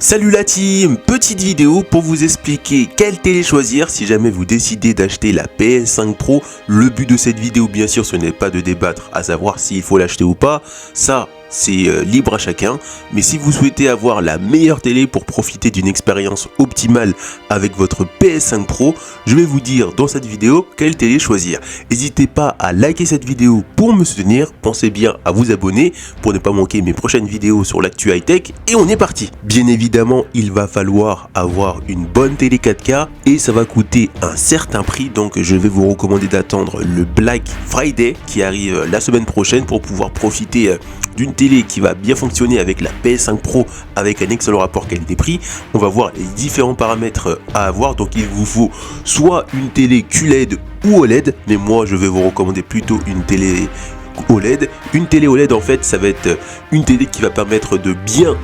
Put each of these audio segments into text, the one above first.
Salut la team, petite vidéo pour vous expliquer quelle télé choisir si jamais vous décidez d'acheter la PS5 Pro. Le but de cette vidéo bien sûr ce n'est pas de débattre à savoir s'il faut l'acheter ou pas, ça c'est libre à chacun, mais si vous souhaitez avoir la meilleure télé pour profiter d'une expérience optimale avec votre PS5 Pro, je vais vous dire dans cette vidéo quelle télé choisir. N'hésitez pas à liker cette vidéo pour me soutenir, pensez bien à vous abonner pour ne pas manquer mes prochaines vidéos sur l'actu high-tech et on est parti. Bien évidemment, il va falloir avoir une bonne télé 4K et ça va coûter un certain prix, donc je vais vous recommander d'attendre le Black Friday qui arrive la semaine prochaine pour pouvoir profiter d'une télé qui va bien fonctionner avec la PS5 Pro avec un excellent rapport qualité-prix. On va voir les différents paramètres à avoir, donc il vous faut soit une télé QLED ou OLED, mais moi je vais vous recommander plutôt une télé OLED. Une télé OLED en fait ça va être une télé qui va permettre de bien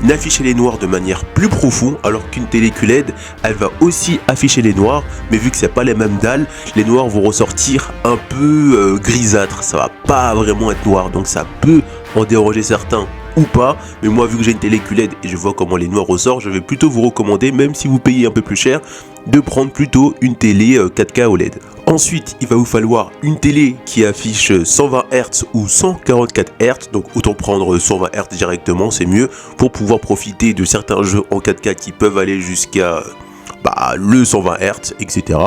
afficher les noirs de manière plus profonde, alors qu'une télé QLED elle va aussi afficher les noirs, mais vu que c'est pas les mêmes dalles, les noirs vont ressortir un peu grisâtres, ça va pas vraiment être noir, donc ça peut en déranger certains ou pas, mais moi vu que j'ai une télé QLED et je vois comment les noirs ressortent, je vais plutôt vous recommander, même si vous payez un peu plus cher, de prendre plutôt une télé 4K OLED. Ensuite, il va vous falloir une télé qui affiche 120 Hz ou 144 Hz, donc autant prendre 120 Hz directement, c'est mieux, pour pouvoir profiter de certains jeux en 4K qui peuvent aller jusqu'à le 120 Hz, etc.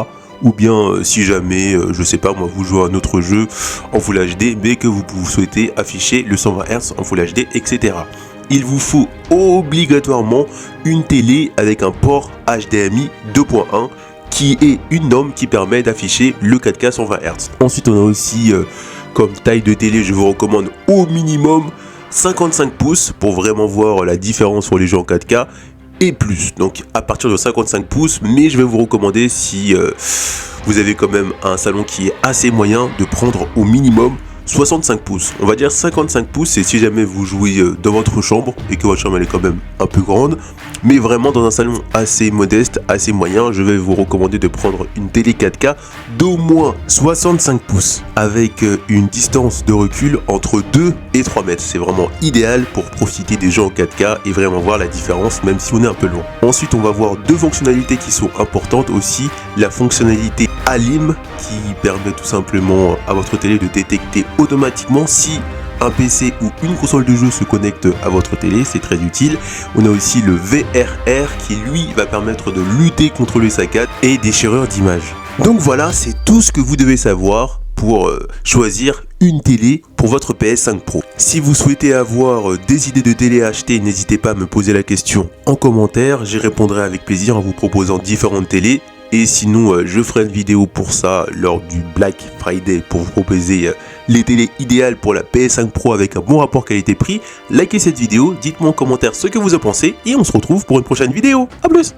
Ou bien si jamais, je sais pas moi, vous jouez à un autre jeu en Full HD, mais que vous souhaitez afficher le 120 Hz en Full HD, etc. Il vous faut obligatoirement une télé avec un port HDMI 2.1 qui est une norme qui permet d'afficher le 4K 120 Hz. Ensuite, on a aussi comme taille de télé, je vous recommande au minimum 55 pouces pour vraiment voir la différence sur les jeux en 4K et plus. Donc à partir de 55 pouces, mais je vais vous recommander si vous avez quand même un salon qui est assez moyen de prendre au minimum 65 pouces. On va dire 55 pouces, c'est si jamais vous jouez dans votre chambre et que votre chambre elle est quand même un peu grande, mais vraiment dans un salon assez modeste, assez moyen, je vais vous recommander de prendre une télé 4K d'au moins 65 pouces avec une distance de recul entre 2 et 3 mètres. C'est vraiment idéal pour profiter des jeux en 4K et vraiment voir la différence même si on est un peu loin. Ensuite, on va voir deux fonctionnalités qui sont importantes aussi. La fonctionnalité ALIM qui permet tout simplement à votre télé de détecter automatiquement si un PC ou une console de jeu se connecte à votre télé, c'est très utile. On a aussi le VRR qui lui va permettre de lutter contre les saccades et déchirures d'images. Donc voilà, c'est tout ce que vous devez savoir pour choisir une télé pour votre PS5 Pro. Si vous souhaitez avoir des idées de télé à acheter, n'hésitez pas à me poser la question en commentaire, j'y répondrai avec plaisir en vous proposant différentes télés. Et sinon, je ferai une vidéo pour ça lors du Black Friday pour vous proposer les télés idéales pour la PS5 Pro avec un bon rapport qualité-prix. Likez cette vidéo, dites-moi en commentaire ce que vous en pensez et on se retrouve pour une prochaine vidéo. A plus!